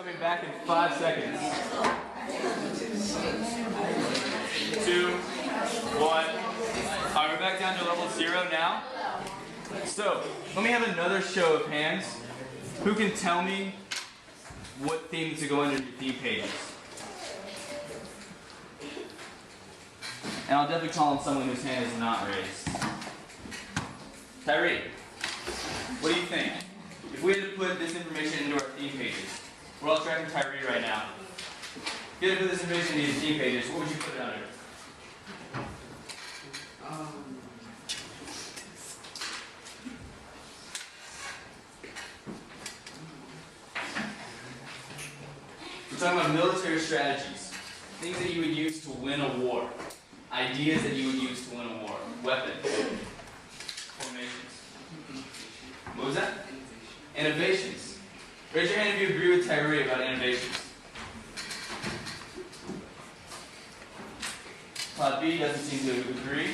coming back in 5 seconds. 2, 1. Alright, we're back down to level 0 now. So, let me have another show of hands. Who can tell me what theme to go under your theme pages? And I'll definitely call on someone whose hand is not raised. Tyree, what do you think? If we had to put this information into our theme pages, we're all tracking Tyree right now. If you had to put this information into your theme pages, what would you put it under? We're talking about military strategies, things that you would use to win a war, ideas that you would use to win a war, weapons, formations. What was that? Innovations. Raise your hand if you agree with Tyree about innovations. Pod B doesn't seem to agree.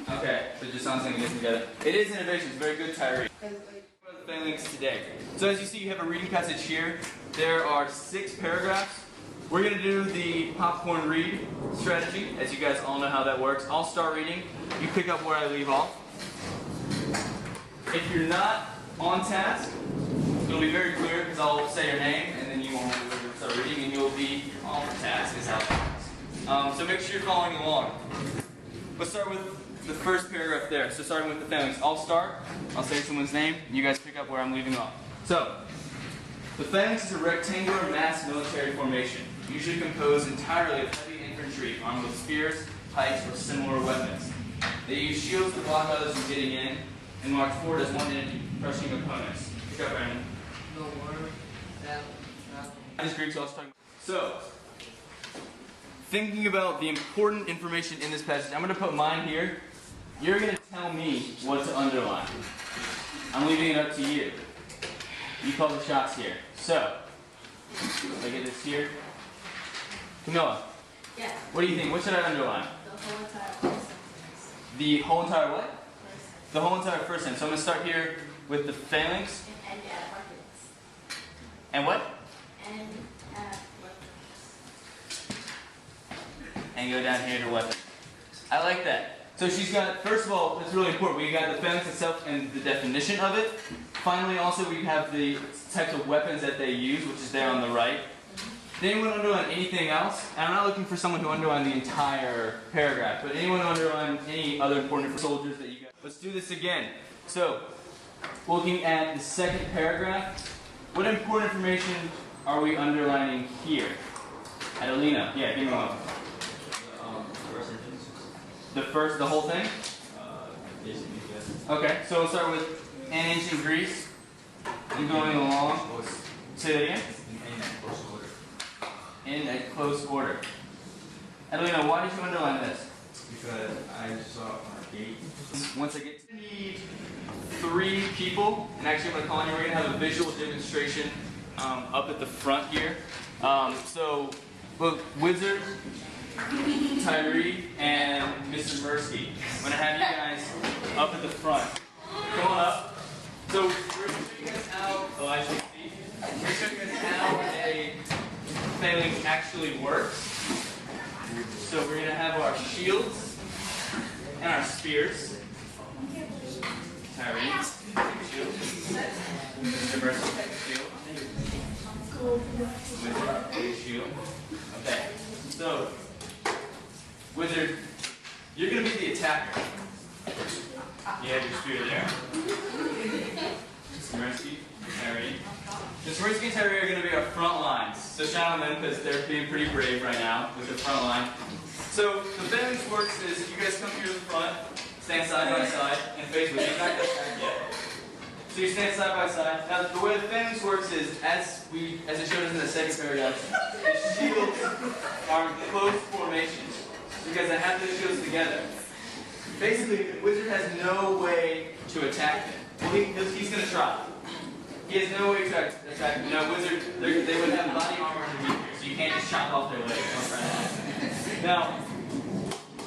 Okay, so it just sounds like it gets together. It is innovations. Very good, Tyree. The phalanx today. So as you see, you have a reading passage here. There are 6 paragraphs. We're going to do the popcorn read strategy, as you guys all know how that works. I'll start reading. You pick up where I leave off. If you're not on task, it'll be very clear because I'll say your name and then you won't start reading and you'll be on task is how it works. So make sure you're following along. Let's start with the first paragraph there. So starting with the phalanx. I'll start. I'll say someone's name. You guys pick up where I'm leaving off. So, the phalanx is a rectangular mass military formation, usually composed entirely of heavy infantry armed with spears, pikes, or similar weapons. They use shields to block others from getting in, and march forward as one entity, crushing opponents. Pick up, Brandon. I just agreed, so I'll start. So, thinking about the important information in this passage, I'm going to put mine here. You're going to tell me what to underline. I'm leaving it up to you. You call the shots here. So, if I get this here. Camilla. Yeah. What do you think? What should I underline? The whole entire first sentence. The whole entire what? First. The whole entire first sentence. So I'm going to start here with the phalanx. And weapons. And what? And weapons. And go down here to weapons. I like that. So she's got, first of all, that's really important. We got the phalanx itself and the definition of it. Finally, also, we have the types of weapons that they use, which is there on the right. Did anyone underline anything else? And I'm not looking for someone who underlined the entire paragraph, but anyone who underlined any other important soldiers that you got. Let's do this again. So, looking at the second paragraph, what important information are we underlining here? Adelina, yeah, give me one. The whole thing? Okay, so we'll start with in ancient Greece. And going along. Say that again? In a close order. Adelina, why did you underline this? Because I saw on our gate. Once I get to need 3 people, and actually I'm going to call on you, we're going to have a visual demonstration up at the front here. So, look, Wizard, Tyree, and Mr. Mirsky. I'm going to have you guys up at the front. Come on up. So we're going to show you guys how, I should see. We're going to show you guys how a phalanx actually works. So we're going to have our shields and our spears. Tyree, shield. Mr. Mirsky, shield. Wizard, shield. Okay. So, Wizard, you're going to be the attacker. You have your spear there. Smirsky, Tyree. The Smirsky and Tyree are going to be our front lines. So shout on them because they're being pretty brave right now with the front line. So the phalanx works is you guys come here to the front, stand side by side, and face with you. Not going to attack yet. So you stand side by side. Now the way the phalanx works is, as it showed us in the second paragraph, the shields are in close formations. Because they have the shields together. Basically, the wizard has no way to attack them. Well, he's going to try. He has no way to attack them. No, wizard, they would have body armor underneath here, so you can't just chop off their legs. Now,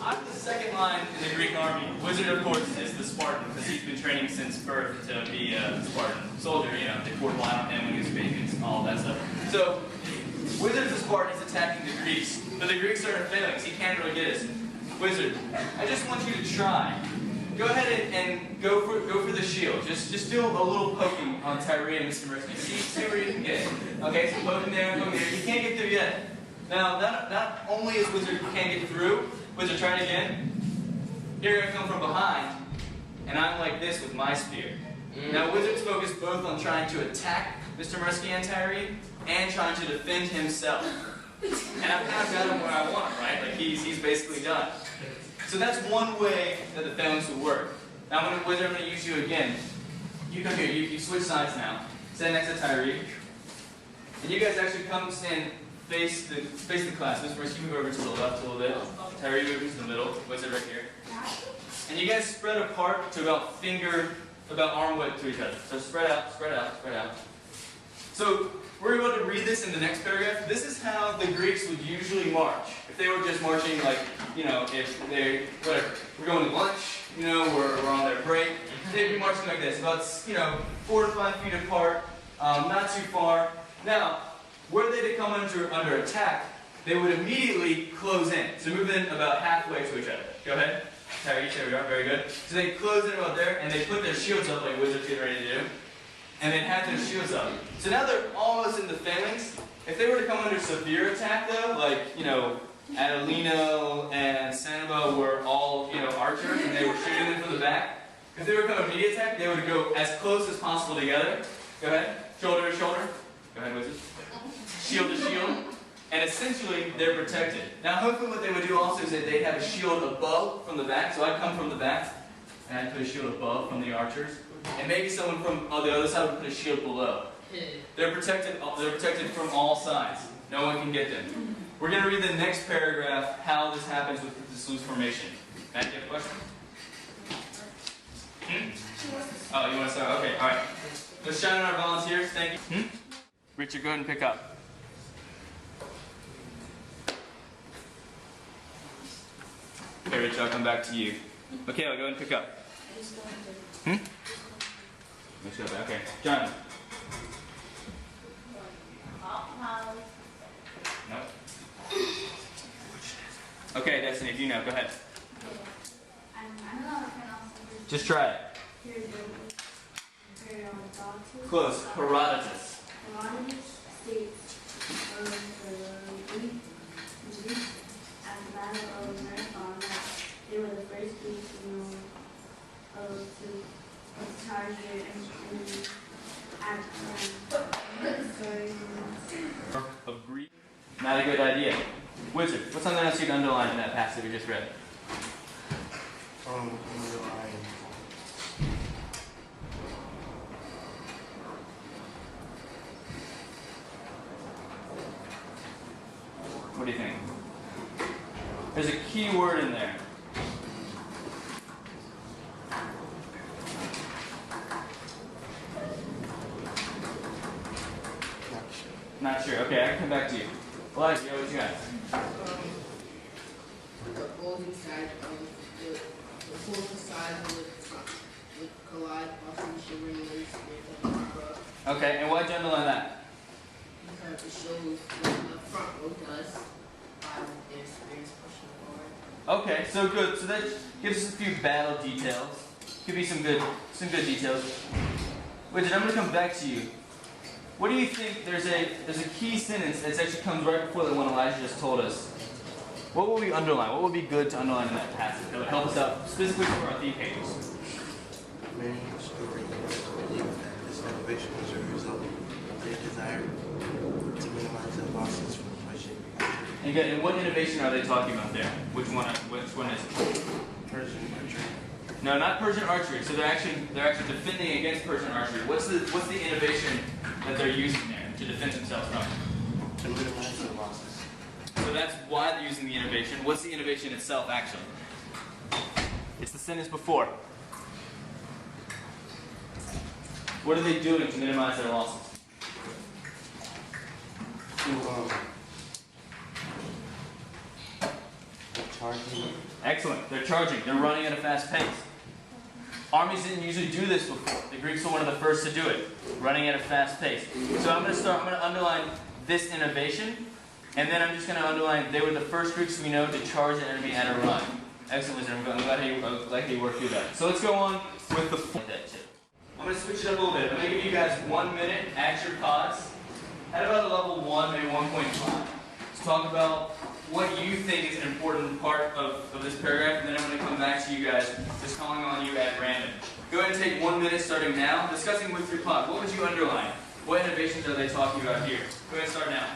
I'm the second line. line in the Greek army. Wizard, of course, is the Spartan because he's been training since birth to be a Spartan soldier. You know, they poured wine on him when he was baby and all that stuff. So, Wizard's the Spartan. He's attacking the Greeks, but the Greeks are in phalanx. He can't really get us. Wizard, I just want you to try. Go ahead and go for the shield. Just do a little poking on Tyree and Mr. Mercy. See where you can get. Okay, so poking there, poking there. You can't get through yet. Now, not only is Wizard can't get through, Wizard, try it again. Here I come from behind, and I'm like this with my spear. Now, Wizard's focused both on trying to attack Mr. Mursky and Tyree, and trying to defend himself. And I've kind of got him where I want him, right? Like, he's basically done. So that's one way that the phalanx would work. Now, Wizard, I'm going to use you again. You come here. You switch sides now. Stand next to Tyree. And you guys actually come stand face the class. Mr. Mursky, move over to the left a little bit. Tyree, move into the middle. Wizard right here. And you guys spread apart to about arm width to each other. So spread out, spread out, spread out. So we're able to read this in the next paragraph. This is how the Greeks would usually march. If they were just marching like, you know, if they, whatever, we're going to lunch, you know, we're on their break, they'd be marching like this, about, 4 to 5 feet apart, not too far. Now, were they to come under attack, they would immediately close in. So move in about halfway to each other. Go ahead. Tyree, there we are, very good. So they close in about there, and they put their shields up like Wizards getting ready to do. And they'd have their shields up. So now they're almost in the phalanx. If they were to come under severe attack though, like, Adelino and Sanabo were all, archers, and they were shooting them from the back, if they were to come immediate attack, they would go as close as possible together. Go ahead. Shoulder to shoulder. Go ahead, Wizard. Shield to shield. And essentially, they're protected. Now, hopefully what they would do also is that they'd have a shield above from the back. So I'd come from the back, and I'd put a shield above from the archers. And maybe someone from the other side would put a shield below. They're protected from all sides. No one can get them. We're going to read the next paragraph, how this happens with this loose formation. Matt, do you have a question? Oh, you want to start? Okay, all right. Let's shout out our volunteers. Thank you. Richard, go ahead and pick up. Okay, Richard, I'll come back to you. Okay, I'll go ahead and pick up. Okay, John. No. Okay, Destiny, if you know, go ahead. I don't know if I can also Just try it. Close. Herodotus. Herodotus states of the Greeks at the Battle of Marathon that they were the first Greeks to charge their enemies Of Greek. Not a good idea. Wizard, what's something else you'd underline in that passage we just read? What do you think? There's a key word in there. Not sure. Okay, I can come back to you. Elijah, what you got? The opposing side the opposing side would collide, often shivering loose with the proper. Okay, and why'd you underline that? Because it shows what the front row does by their spears pushing forward. Okay, so good. So that gives us a few battle details. Give me some good details. Wizard, I'm gonna come back to you. What do you think? There's a key sentence that actually comes right before the one Elijah just told us. What will we underline? What would be good to underline in that passage that would help us out specifically for our theme pages? Many historians believe that this innovation was a result of their desire to minimize the losses from Persian. And again, and what innovation are they talking about there? Which one is it? Persian archery. No, not Persian archery. So they're actually defending against Persian archery. What's the innovation that they're using there to defend themselves from? To minimize the losses. So that's why they're using the innovation. What's the innovation itself, actually? It's the sentence before. What are they doing to minimize their losses? To charging Excellent. They're charging. They're running at a fast pace. Armies didn't usually do this before. The Greeks were one of the first to do it, running at a fast pace. So I'm going to underline this innovation, and then I'm just going to underline they were the first Greeks we know to charge an enemy at a run. Excellent, Wizard. I'm glad you worked through that. So let's go on with the I'm going to switch it up a little bit. I'm going to give you guys 1 minute at your pods, at about a level 1, maybe 1.5, to talk about what you think is an important part of this paragraph, and then I'm going to come back to you guys, just calling on you at random. Go ahead and take 1 minute starting now, discussing with your pod. What would you underline? What innovations are they talking about here? Go ahead and start now.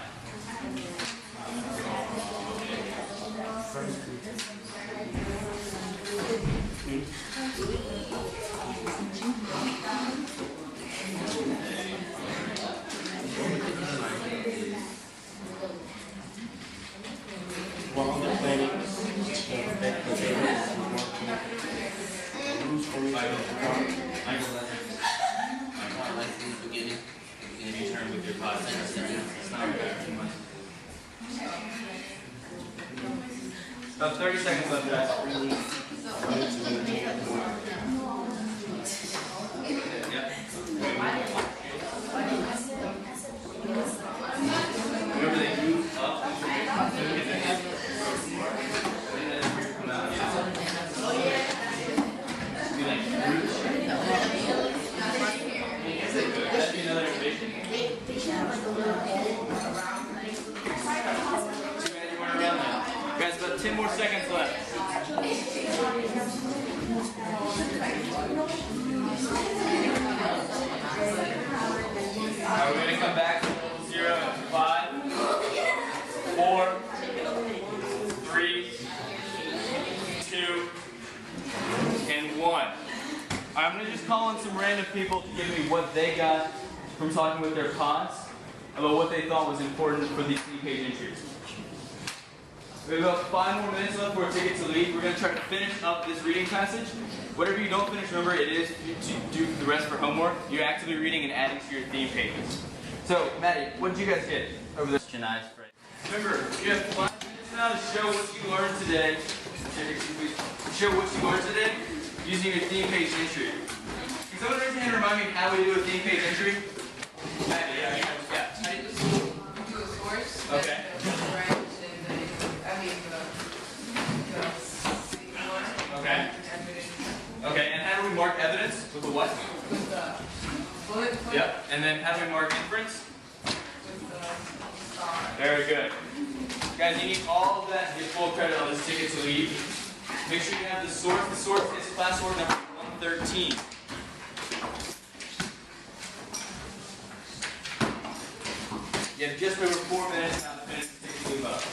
While they're planning the effect that they have on who's going to Like in the beginning, you turn with your pod. It's not too much. About 30 seconds left, guys. Yep. Remember they move up and then come out. Be like that'd be another innovation. Guys, about 10 more seconds left. Alright, we're going to come back to level 0 in 5, 4, 3, 2, and 1. I'm going to just call on some random people to give me what they got from talking with their pods about what they thought was important for these 3-page entries. We have about 5 more minutes left for a ticket to leave. We're going to try to finish up this reading passage. Whatever you don't finish, remember, it is to do the rest for homework. You're actively reading and adding to your theme pages. So, Maddie, what did you guys get over this? Remember, you have 5 minutes now to show what you learned today. Show what you learned today using your theme page entry. Can someone raise your hand and remind me how we do a theme page entry? Maddie, yeah. How do you do this? Do a source. Okay. Okay. Okay, and how do we mark evidence? With the what? With the bullet point. Yep. And then how do we mark inference? With the star. Very good. Guys, you need all of that to get full credit on this ticket to leave. Make sure you have the source. The source is class order number 113. You have just over 4 minutes now to finish the ticket to leave up.